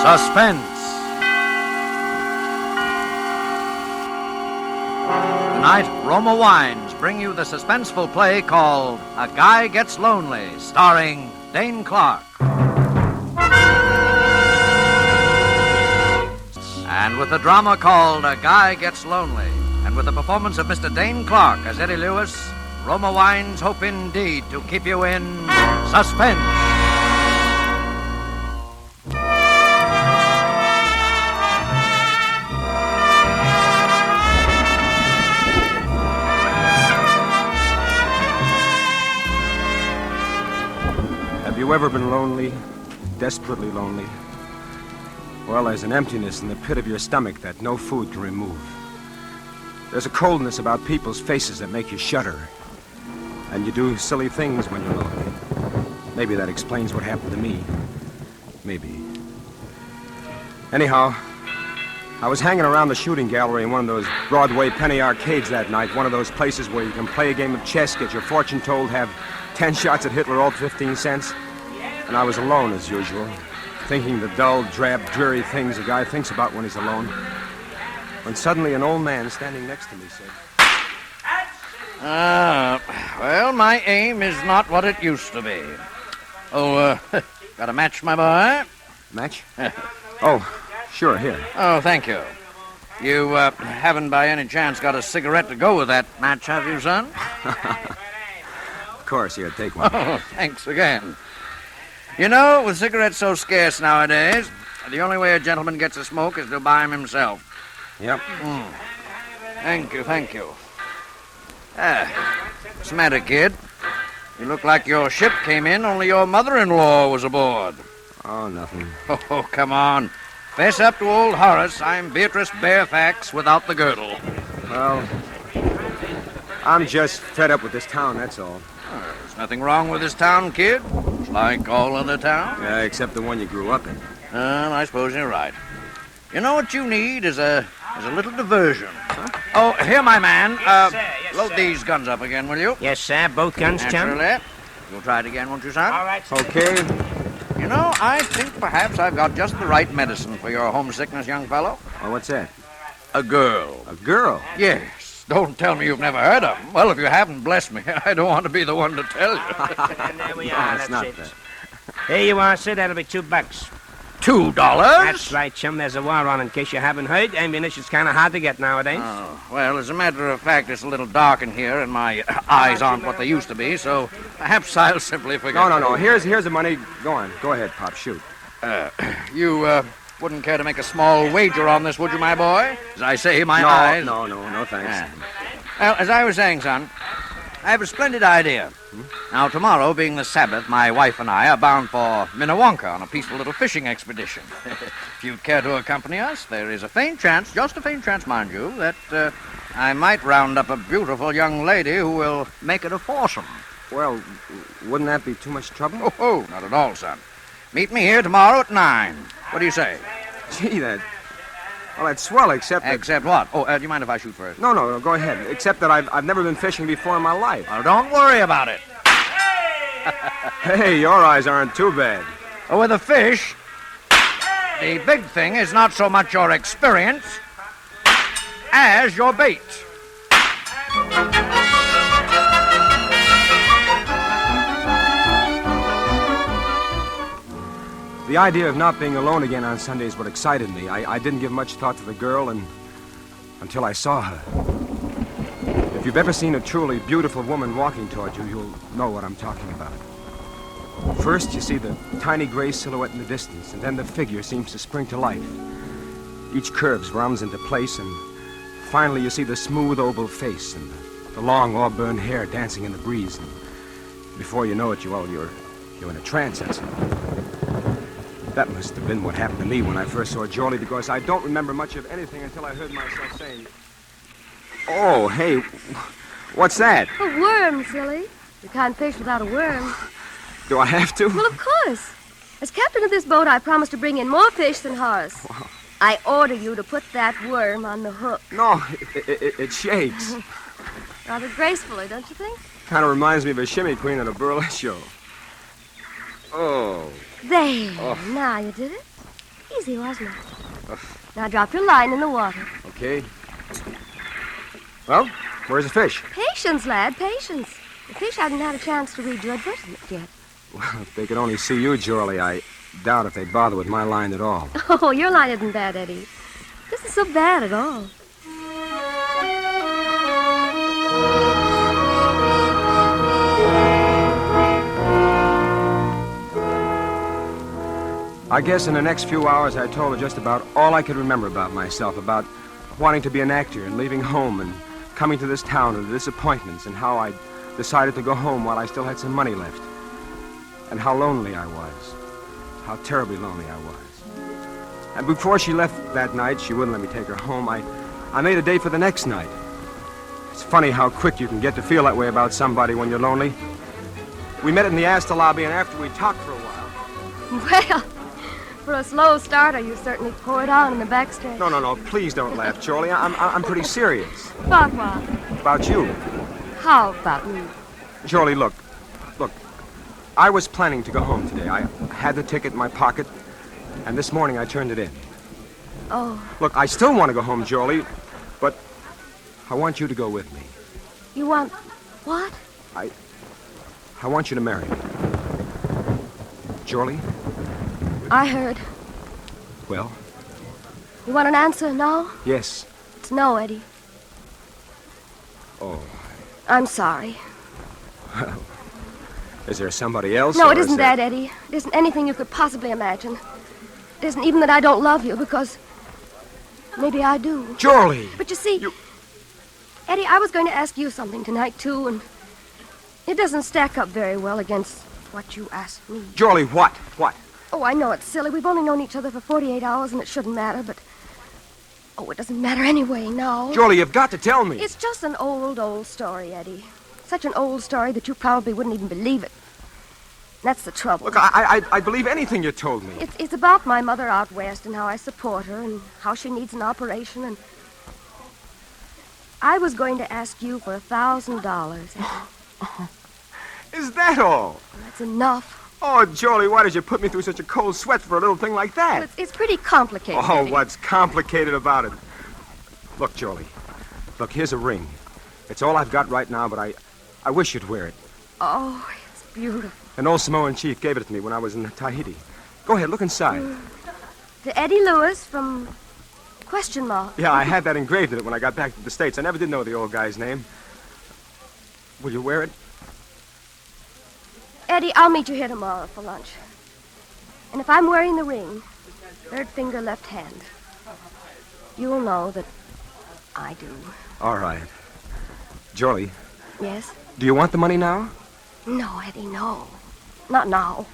Suspense. Tonight, Roma Wines bring you the suspenseful play called A Guy Gets Lonely, starring Dane Clark. And with the drama called A Guy Gets Lonely, and with the performance of Mr. Dane Clark as Eddie Lewis, Roma Wines hope indeed to keep you in suspense. Have you ever been lonely, desperately lonely? Well, there's an emptiness in the pit of your stomach that no food can remove. There's a coldness about people's faces that make you shudder. And you do silly things when you're lonely. Maybe that explains what happened to me. Maybe. Anyhow, I was hanging around the shooting gallery in one of those Broadway penny arcades that night, one of those places where you can play a game of chess, get your fortune told, have 10 shots at Hitler, all 15 cents. And I was alone, as usual, thinking the dull, drab, dreary things a guy thinks about when he's alone. When suddenly an old man standing next to me said... Well, my aim is not what it used to be. Oh, got a match, my boy? Match? Oh, sure, here. Oh, thank you. You, haven't by any chance got a cigarette to go with that match, have you, son? Of course, here, take one. Oh, thanks again. You know, with cigarettes so scarce nowadays, the only way a gentleman gets a smoke is to buy him himself. Yep. Thank you, thank you. What's the matter, kid? You look like your ship came in, only your mother-in-law was aboard. Oh, nothing. Oh, come on. Fess up to old Horace. I'm Beatrice Barefax without the girdle. Well, I'm just fed up with this town, that's all. There's nothing wrong with this town, kid. It's like all other towns. Yeah, except the one you grew up in. Well, I suppose you're right. You know what you need is a little diversion. Huh? Oh, here, my man. Yes, sir. Yes, load sir. these guns up again, will you? Yes, sir. Both guns, chum. Naturally. You'll try it again, won't you, son? All right, sir. Okay. You know, I think perhaps I've got just the right medicine for your homesickness, young fellow. Oh, what's that? A girl. A girl? Yes. Don't tell me you've never heard of them. Well, if you haven't, bless me. I don't want to be the one to tell you. And there we No, are. it's That's not it. that. Here you are, sir. That'll be $2. $2? That's right, chum. There's a war on, in case you haven't heard. Ammunition's kind of hard to get nowadays. Oh, well, as a matter of fact, it's a little dark in here, and my eyes aren't what they used to be, so perhaps I'll simply forget. No. Here's the money. Go on. Go ahead, Pop. Shoot. You, wouldn't care to make a small wager on this, would you, my boy? As I say, my eyes... No, thanks. Ah. Well, as I was saying, son, I have a splendid idea. Now, tomorrow, being the Sabbath, my wife and I are bound for Minnewanka on a peaceful little fishing expedition. If you'd care to accompany us, there is a faint chance, just a faint chance, mind you, that I might round up a beautiful young lady who will make it a foursome. Well, wouldn't that be too much trouble? Oh, not at all, son. Meet me here tomorrow at 9. What do you say? Gee, that's swell, except that... Except what? Oh, do you mind if I shoot first? No, go ahead. Except that I've never been fishing before in my life. Oh, don't worry about it. Hey, your eyes aren't too bad. Oh, with a fish, the big thing is not so much your experience as your bait. The idea of not being alone again on Sunday is what excited me. I didn't give much thought to the girl until I saw her. If you've ever seen a truly beautiful woman walking toward you, you'll know what I'm talking about. First, you see the tiny gray silhouette in the distance, and then the figure seems to spring to life. Each curve rounds into place, and finally you see the smooth oval face and the long auburn hair dancing in the breeze. And before you know it, you're in a trance, that's all. That must have been what happened to me when I first saw Jolie, because I don't remember much of anything until I heard myself saying, "Oh, hey, what's that?" A worm, silly. You can't fish without a worm. Do I have to? Well, of course. As captain of this boat, I promised to bring in more fish than Horace. Wow. I order you to put that worm on the hook. No, it shakes. Rather gracefully, don't you think? Kind of reminds me of a shimmy queen at a burlesque show. Oh. There. Oh. Now you did it. easy, wasn't it? Now drop your line in the water. Okay. Well, where's the fish? Patience, lad, patience. The fish hasn't had a chance to read your advertisement yet. Well, if they could only see you, Jorlie, I doubt if they'd bother with my line at all. Oh, your line isn't bad, Eddie. This isn't so bad at all. I guess in the next few hours I told her just about all I could remember about myself, about wanting to be an actor and leaving home and coming to this town and the disappointments and how I decided to go home while I still had some money left. And how lonely I was. How terribly lonely I was. And before she left that night, she wouldn't let me take her home. I made a date for the next night. It's funny how quick you can get to feel that way about somebody when you're lonely. We met in the Astor lobby, and after we talked for a while... Well, for a slow starter, you certainly poured on in the backstretch. No, please don't laugh, Jorlie. I'm pretty serious. About what? About you. How about me? Jorlie, look. I was planning to go home today. I had the ticket in my pocket, and this morning I turned it in. Oh. Look, I still want to go home, Jorlie, but I want you to go with me. You want what? I want you to marry me. Jorlie? I heard. Well? You want an answer now? Yes. It's no, Eddie. Oh. I'm sorry. Is there somebody else? No, it isn't that, Eddie. It isn't anything you could possibly imagine. It isn't even that I don't love you, because maybe I do. Jorlie! But you see, Eddie, I was going to ask you something tonight, too, and it doesn't stack up very well against what you asked me. Jorlie, what? What? Oh, I know it's silly. We've only known each other for 48 hours, and it shouldn't matter, but... Oh, it doesn't matter anyway now. Jorlie, you've got to tell me. It's just an old story, Eddie. Such an old story that you probably wouldn't even believe it. That's the trouble. Look, I believe anything you told me. It's about my mother out west and how I support her and how she needs an operation, and... I was going to ask you for $1,000. Is that all? That's enough. Oh, Jorlie, why did you put me through such a cold sweat for a little thing like that? Well, it's pretty complicated. Oh, Eddie. what's complicated about it? Look, Jorlie. Look, here's a ring. It's all I've got right now, but I wish you'd wear it. Oh, it's beautiful. An old Samoan chief gave it to me when I was in Tahiti. Go ahead, look inside. To Eddie Lewis from Question Mark. Yeah, I had that engraved in it when I got back to the States. I never did know the old guy's name. Will you wear it? Eddie, I'll meet you here tomorrow for lunch. And if I'm wearing the ring, third finger, left hand, you'll know that I do. All right. Jorlie. Yes? Do you want the money now? No, Eddie, no. Not now.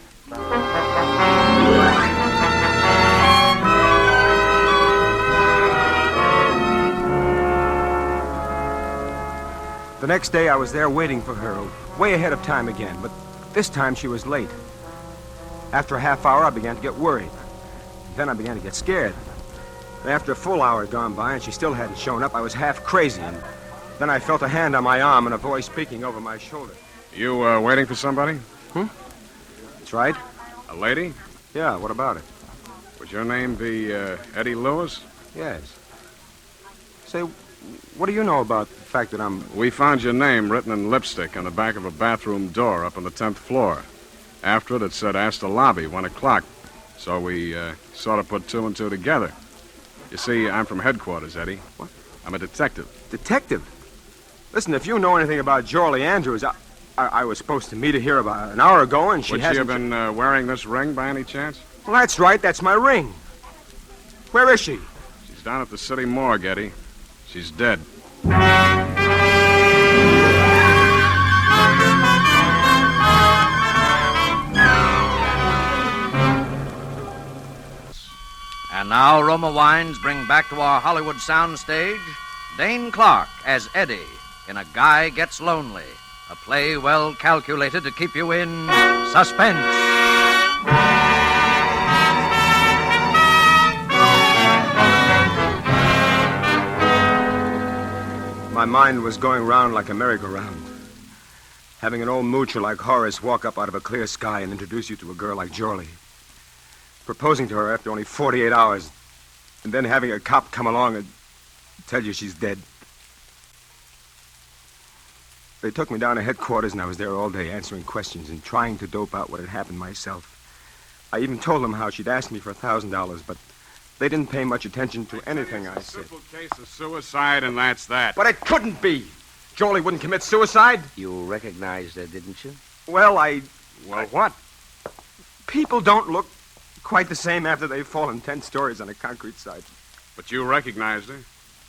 The next day I was there waiting for her, way ahead of time again, but this time she was late. After a half hour, I began to get worried. Then I began to get scared. After a full hour had gone by and she still hadn't shown up, I was half crazy, and then I felt a hand on my arm and a voice speaking over my shoulder. You, waiting for somebody? That's right. A lady? Yeah, what about it? Would your name be, Eddie Lewis? Yes. Say, what do you know about the fact that I'm... We found your name written in lipstick on the back of a bathroom door up on the 10th floor. After it said Astor Lobby, 1 o'clock. So we, sort of put two and two together. You see, I'm from headquarters, Eddie. What? I'm a detective. Detective? Listen, if you know anything about Jorlie Andrews, I was supposed to meet her here about an hour ago, and she Would hasn't... she have been wearing this ring by any chance? Well, that's right. That's my ring. Where is she? She's down at the city morgue, Eddie. She's dead. And now Roma Wines bring back to our Hollywood soundstage Dane Clark as Eddie in A Guy Gets Lonely, a play well calculated to keep you in suspense. My mind was going round like a merry-go-round. Having an old moocher like Horace walk up out of a clear sky and introduce you to a girl like Jorlie. proposing to her after only 48 hours, and then having a cop come along and tell you she's dead. They took me down to headquarters, and I was there all day answering questions and trying to dope out what had happened myself. I even told them how she'd asked me for $1,000, but they didn't pay much attention to anything I said. Simple case of suicide, and that's that. But it couldn't be. Jolie wouldn't commit suicide. You recognized her, didn't you? Well, Well, what? people don't look quite the same after they've fallen 10 stories on a concrete site. But you recognized her.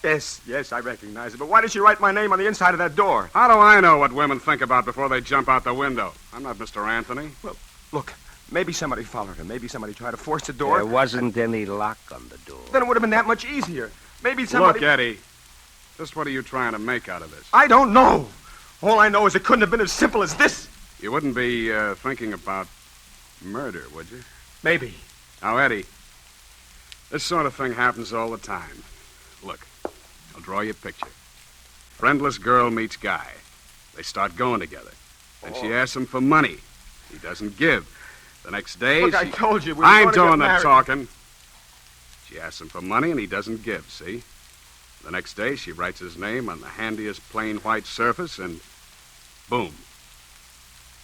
Yes, I recognize it. But why did she write my name on the inside of that door? How do I know what women think about before they jump out the window? I'm not Mr. Anthony. Well, look, maybe somebody followed her. Maybe somebody tried to force the door. There wasn't any lock on the door. Then it would have been that much easier. Maybe somebody... Look, Eddie, just what are you trying to make out of this? I don't know. All I know is it couldn't have been as simple as this. You wouldn't be thinking about murder, would you? Maybe. Now, Eddie, this sort of thing happens all the time. Look, I'll draw you a picture. Friendless girl meets guy. They start going together. Then she asks him for money. He doesn't give. The next day, Look, I told you we were I'm going to get doing the married. talking. She asks him for money, and he doesn't give, see? The next day, she writes his name on the handiest plain white surface, and boom.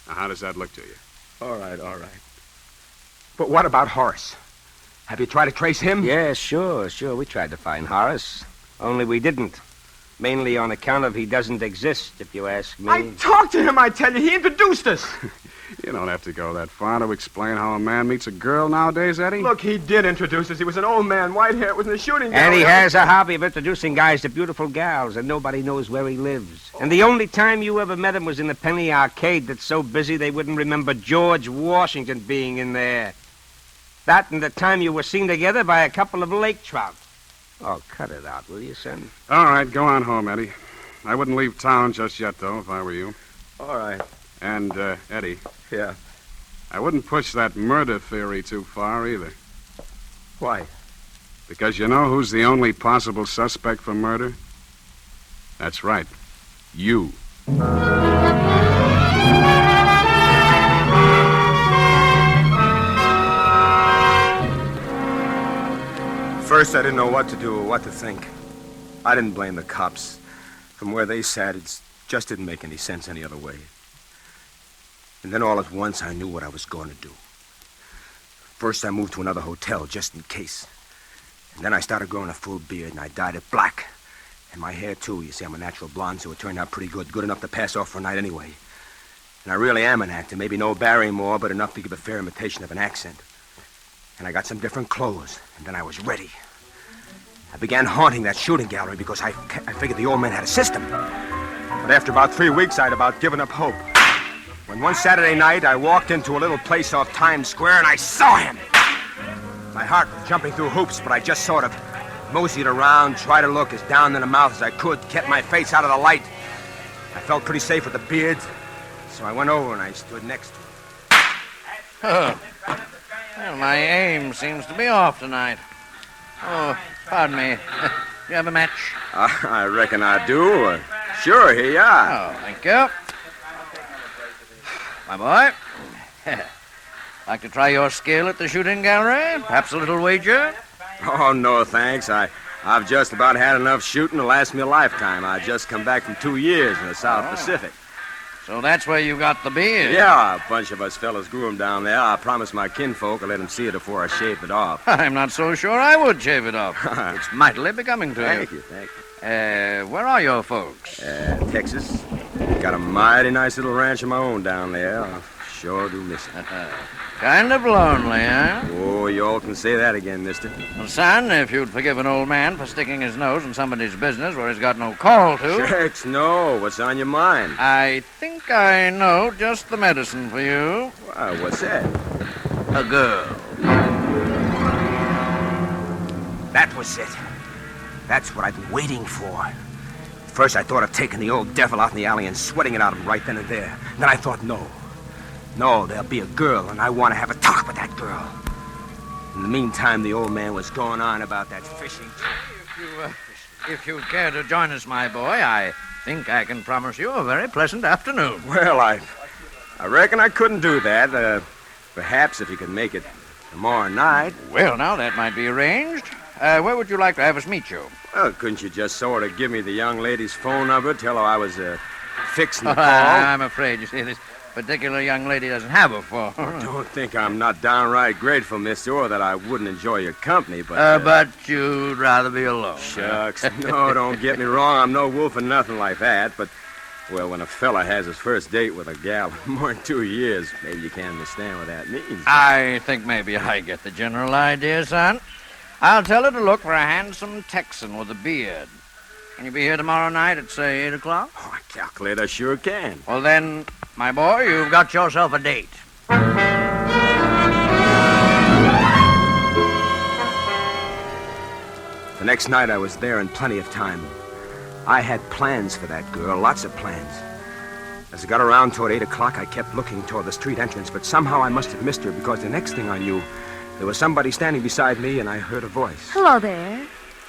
Now, how does that look to you? All right. But what about Horace? Have you tried to trace him? Yeah, sure. We tried to find Horace. Only we didn't. Mainly on account of he doesn't exist, if you ask me. I talked to him, I tell you. He introduced us. You don't have to go that far to explain how a man meets a girl nowadays, Eddie. Look, he did introduce us. He was an old man, white hair, was in the shooting And he gallery. has a hobby of introducing guys to beautiful gals, and nobody knows where he lives. And the only time you ever met him was in the penny arcade that's so busy they wouldn't remember George Washington being in there. That and the time you were seen together by a couple of lake trout. Oh, cut it out, will you, son? All right, go on home, Eddie. I wouldn't leave town just yet, though, if I were you. All right. And, Eddie, Yeah. I wouldn't push that murder theory too far, either. Why? Because you know who's the only possible suspect for murder? That's right. You. First, I didn't know what to do or what to think. I didn't blame the cops. From where they sat, it just didn't make any sense any other way. And then all at once, I knew what I was going to do. First, I moved to another hotel, just in case. And then I started growing a full beard, and I dyed it black. And my hair, too. You see, I'm a natural blonde, so it turned out pretty good. Good enough to pass off for a night anyway. And I really am an actor. Maybe no Barrymore, but enough to give a fair imitation of an accent. And I got some different clothes, and then I was ready. I began haunting that shooting gallery because I figured the old man had a system. But after about 3 weeks, I'd about given up hope. When one Saturday night, I walked into a little place off Times Square, and I saw him. My heart was jumping through hoops, but I just sort of moseyed around, tried to look as down in the mouth as I could, kept my face out of the light. I felt pretty safe with the beard, so I went over and I stood next to him. Oh. Well, my aim seems to be off tonight. Oh, pardon me. You have a match? I reckon I do. Sure, here you are. Oh, thank you. My boy, like to try your skill at the shooting gallery? Perhaps a little wager? Oh, no, thanks. I've just about had enough shooting to last me a lifetime. I just come back from 2 years in the South Pacific. So that's where you got the beard? Yeah, a bunch of us fellas grew 'em down there. I promised my kinfolk I'd let 'em see it before I shaved it off. I'm not so sure I would shave it off. It's mightily becoming to Thank you. you. Where are your folks? Texas. Got a mighty nice little ranch of my own down there. I sure do miss it. Kind of lonely, huh? Oh, you all can say that again, mister. Well, son, if you'd forgive an old man for sticking his nose in somebody's business where he's got no call to. Shucks, no. What's on your mind? I think I know just the medicine for you. Why, what's that? A girl. That was it. That's what I've been waiting for. First, I thought of taking the old devil out in the alley and sweating it out of him right then and there. Then I thought, no, there'll be a girl, and I want to have a talk with that girl. In the meantime, the old man was going on about that fishing. If you'd care to join us, my boy, I think I can promise you a very pleasant afternoon. Well, I reckon I couldn't do that. Perhaps if you could make it Tomorrow night? Well, now, that might be arranged. Where would you like to have us meet you? Well, couldn't you just sort of give me the young lady's phone number, tell her I was fixing the call? I'm afraid, you see, this particular young lady doesn't have a phone. Don't think I'm not downright grateful, mister, or that I wouldn't enjoy your company, but... But you'd rather be alone. Shucks. No, don't get me wrong. I'm no wolf or nothing like that, but... Well, when a fella has his first date with a gal in more than 2 years, maybe you can't understand what that means. I think maybe I get the general idea, son. I'll tell her to look for a handsome Texan with a beard. Can you be here tomorrow night at, say, 8 o'clock? Oh, I calculate I sure can. Well, then, my boy, you've got yourself a date. The next night I was there in plenty of time. I had plans for that girl, lots of plans. As I got around toward 8 o'clock, I kept looking toward the street entrance, but somehow I must have missed her because the next thing I knew, there was somebody standing beside me and I heard a voice. Hello there.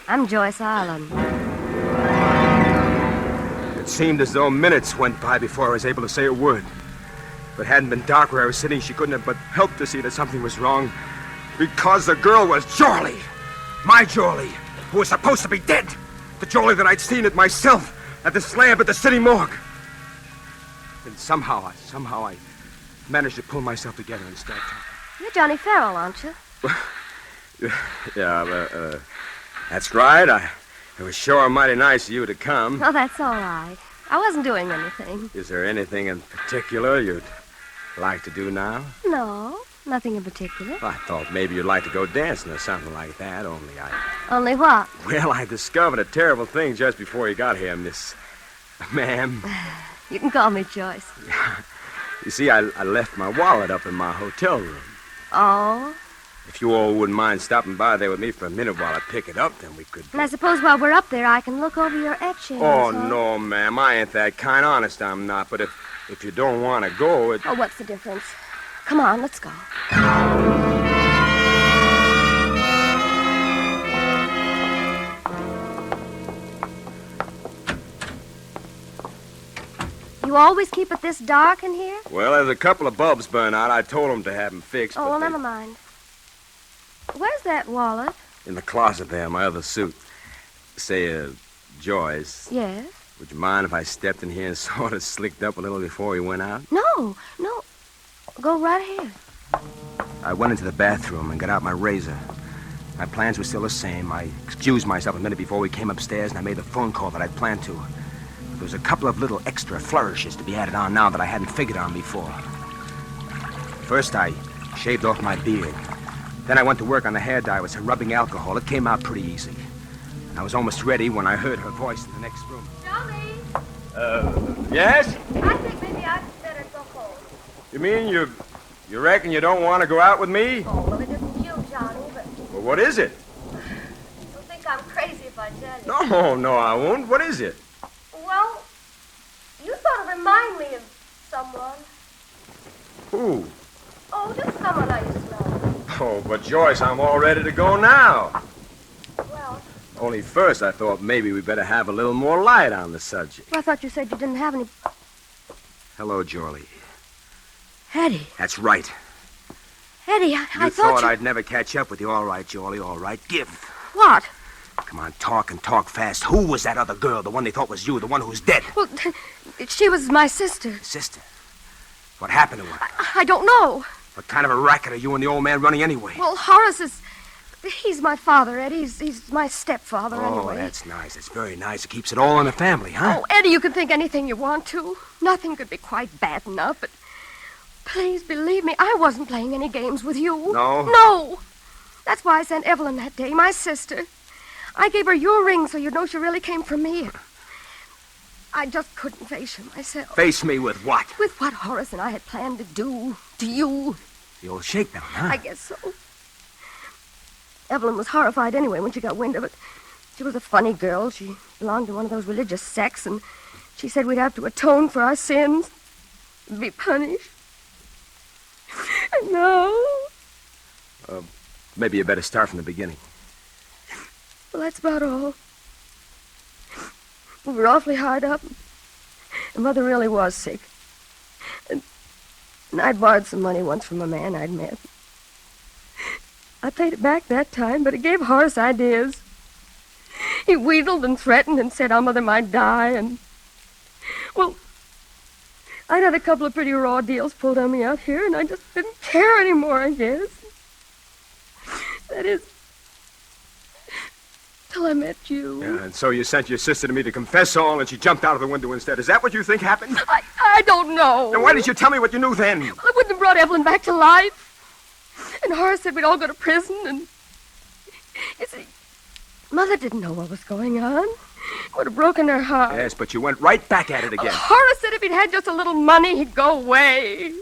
I'm Joyce Island. It seemed as though minutes went by before I was able to say a word. If it hadn't been dark where I was sitting, she couldn't have but helped to see that something was wrong. Because the girl was Jorlie. My Jorlie, who was supposed to be dead. The Jorlie that I'd seen it myself at the slab at the city morgue. And somehow I managed to pull myself together and start talking. You're Johnny Farrell, aren't you? Yeah, that's right. It was sure mighty nice of you to come. Oh, that's all right. I wasn't doing anything. Is there anything in particular you'd like to do now? No, nothing in particular. I thought maybe you'd like to go dancing or something like that, only Only what? Well, I discovered a terrible thing just before you got here, Miss... Ma'am. You can call me Joyce. You see, I left my wallet up in my hotel room. Oh? If you all wouldn't mind stopping by there with me for a minute while I pick it up, then we could... And I suppose while we're up there, I can look over your etchings. Oh, huh? no, ma'am. I ain't that kind. Honest, I'm not. But if you don't want to go, Oh, what's the difference? Come on, let's go. You always keep it this dark in here? Well, there's a couple of bulbs burn out. I told them to have them fixed. Oh, but well, they- never mind. Where's that wallet? In the closet there, my other suit. Say, Joyce, Yes? would you mind if I stepped in here and sort of slicked up a little before we went out? No. Go right ahead. I went into the bathroom and got out my razor. My plans were still the same. I excused myself a minute before we came upstairs, and I made the phone call that I'd planned to. There was a couple of little extra flourishes to be added on now that I hadn't figured on before. First, I shaved off my beard. Then I went to work on the hair dye with some rubbing alcohol. It came out pretty easy. I was almost ready when I heard her voice in the next room. Johnny! Yes? I think maybe I'd better go home. You mean you reckon you don't want to go out with me? Oh, well, it isn't you, Johnny, but Well, what is it? you'll think I'm crazy if I tell you. No, I won't. What is it? Well, you sort of remind me of someone. Who? Oh, just someone I used to know. Oh, but Joyce, I'm all ready to go now. Well, Only first I thought maybe we better have a little more light on the subject. I thought you said you didn't have any... Hello, Jorlie. Eddie, That's right. Eddie, You I thought you... I'd never catch up with you. All right, Jorlie, all right. Give. What? Come on, talk and talk fast. Who was that other girl, the one they thought was you, the one who's dead? Well, she was my sister. Sister. What happened to her? I don't know. What kind of a racket are you and the old man running anyway? Well, Horace is... He's my father, Eddie. He's my stepfather, Oh, anyway. that's nice. It's very nice. It keeps it all in the family, huh? Oh, Eddie, you can think anything you want to. Nothing could be quite bad enough, but... Please believe me, I wasn't playing any games with you. No? No! That's why I sent Evelyn that day, my sister. I gave her your ring so you'd know she really came from me. I just couldn't face you myself. Face me with what? With what Horace and I had planned to do to you. The old shakedown, huh? I guess so. Evelyn was horrified anyway when she got wind of it. She was a funny girl. She belonged to one of those religious sects, and she said we'd have to atone for our sins, be punished. No. Maybe you better start from the beginning. Well, that's about all. We were awfully hard up. And Mother really was sick. And I'd borrowed some money once from a man I'd met. I paid it back that time, but it gave Horace ideas. He wheedled and threatened and said our mother might die, and... Well, I'd had a couple of pretty raw deals pulled on me out here, and I just didn't care anymore, I guess. That is... till I met you. Yeah, and so you sent your sister to me to confess all, and she jumped out of the window instead. Is that what you think happened? I don't know. Then why didn't you tell me what you knew then? Well, I wouldn't have brought Evelyn back to life. And Horace said we'd all go to prison, and... You see, Mother didn't know what was going on. It would have broken her heart. Yes, but you went right back at it again. Horace said if he'd had just a little money, he'd go away.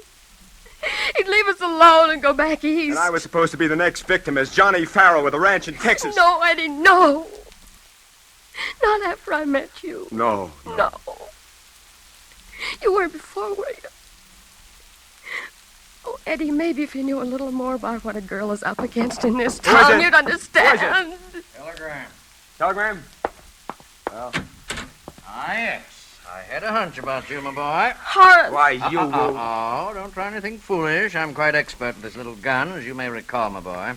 He'd leave us alone and go back east. And I was supposed to be the next victim as Johnny Farrell with a ranch in Texas. No, Eddie, no. Not after I met you. No. No. You weren't before, were you? Oh, Eddie, maybe if you knew a little more about what a girl is up against in this town, you'd understand. Telegram. Telegram? Well. Yes. I had a hunch about you, my boy. Horace. Why, you... Oh, don't try anything foolish. I'm quite expert with this little gun, as you may recall, my boy.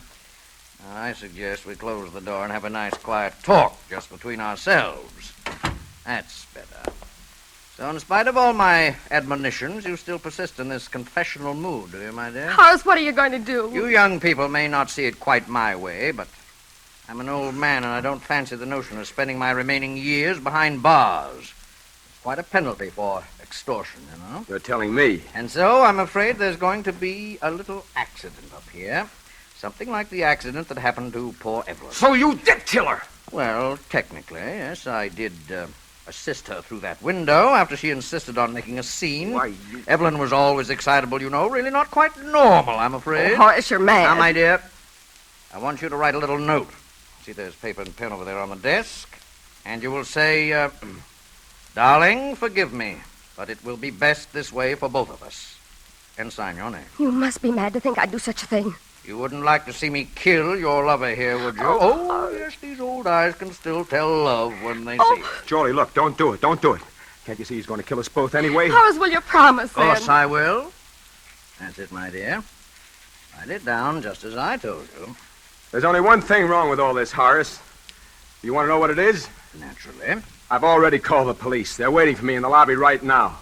I suggest we close the door and have a nice, quiet talk just between ourselves. That's better. So, in spite of all my admonitions, you still persist in this confessional mood, do you, my dear? Horace, what are you going to do? You young people may not see it quite my way, but I'm an old man, and I don't fancy the notion of spending my remaining years behind bars. It's quite a penalty for extortion, you know. You're telling me. And so I'm afraid there's going to be a little accident up here. Something like the accident that happened to poor Evelyn. So you did kill her? Well, technically, yes, I did assist her through that window after she insisted on making a scene. Why, you... Evelyn was always excitable, you know. Really not quite normal, I'm afraid. Oh, Horace, you're mad. Now, my dear, I want you to write a little note. See, there's paper and pen over there on the desk. And you will say, Darling, forgive me, but it will be best this way for both of us. And sign your name. You must be mad to think I'd do such a thing. You wouldn't like to see me kill your lover here, would you? Oh, yes, these old eyes can still tell love when they see it. Jolie, look, don't do it. Don't do it. Can't you see he's going to kill us both anyway? Horace, will you promise, Of course then? I will. That's it, my dear. Write it down just as I told you. There's only one thing wrong with all this, Horace. You want to know what it is? Naturally. I've already called the police. They're waiting for me in the lobby right now.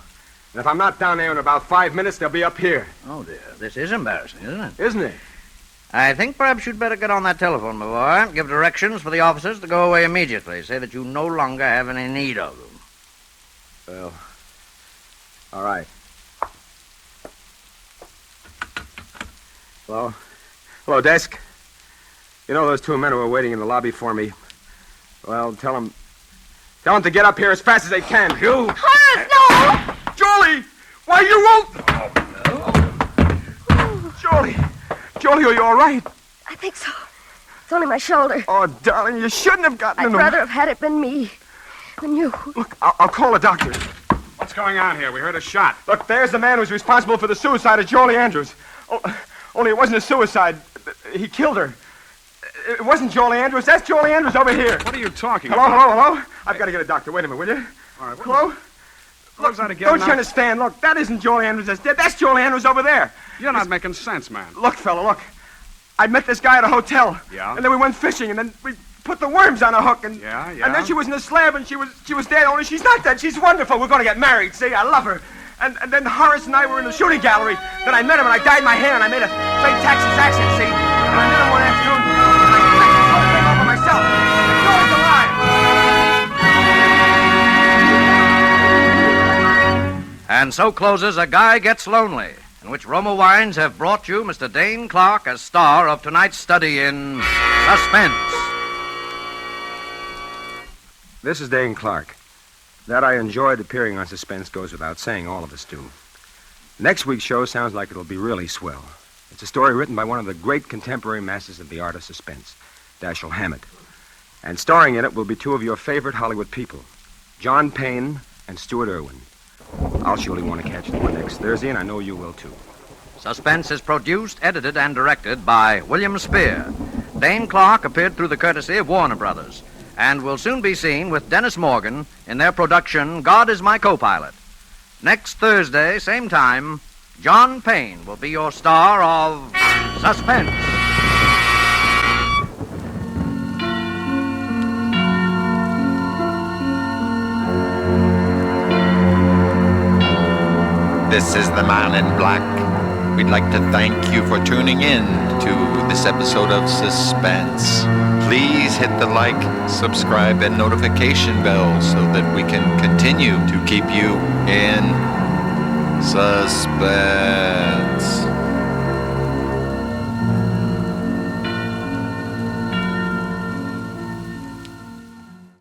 And if I'm not down there in about 5 minutes, they'll be up here. Oh, dear. This is embarrassing, isn't it? Isn't it? I think perhaps you'd better get on that telephone, my boy. Give directions for the officers to go away immediately. Say that you no longer have any need of them. Well, all right. Hello? Hello, desk. You know those two men who are waiting in the lobby for me? Well, tell them to get up here as fast as they can. You! Horace, no! Jolie! Why, you won't... Jolie! Jolie, are you all right? I think so. It's only my shoulder. Oh, darling, you shouldn't have gotten in I'd the... rather have had it been me than you. Look, I'll call a doctor. What's going on here? We heard a shot. Look, there's the man who's responsible for the suicide of Jolie Andrews. Only it wasn't a suicide. He killed her. It wasn't Jolie Andrews. That's Jolie Andrews over here. What are you talking Hello, about? hello. I've got to get a doctor. Wait a minute, will you? All right, Hello? Look, that again, Don't now? you understand? Look, that isn't Jolie Andrews that's dead. That's Jolie Andrews over there. You're not making sense, man. Look, fella, look. I met this guy at a hotel. Yeah? And then we went fishing, and then we put the worms on a hook, and... Yeah? And then she was in the slab, and she was dead, only she's not dead. She's wonderful. We're going to get married, see? I love her. And then Horace and I were in the shooting gallery. Then I met him, and I dyed my hair, and I made a fake Texas accent, see? And I met him one afternoon, and I fixed this whole thing over myself. And Joey's alive. And so closes A Guy Gets Lonely, in which Roma Wines have brought you Mr. Dane Clark as star of tonight's study in Suspense. This is Dane Clark. That I enjoyed appearing on Suspense goes without saying. All of us do. Next week's show sounds like it'll be really swell. It's a story written by one of the great contemporary masters of the art of suspense, Dashiell Hammett. And starring in it will be two of your favorite Hollywood people, John Payne and Stuart Irwin. I'll surely want to catch them next Thursday, and I know you will, too. Suspense is produced, edited, and directed by William Spear. Dane Clark appeared through the courtesy of Warner Brothers, and will soon be seen with Dennis Morgan in their production, God is My Co-Pilot. Next Thursday, same time, John Payne will be your star of Suspense. This is the Man in Black. We'd like to thank you for tuning in to this episode of Suspense. Please hit the like, subscribe, and notification bell so that we can continue to keep you in suspense.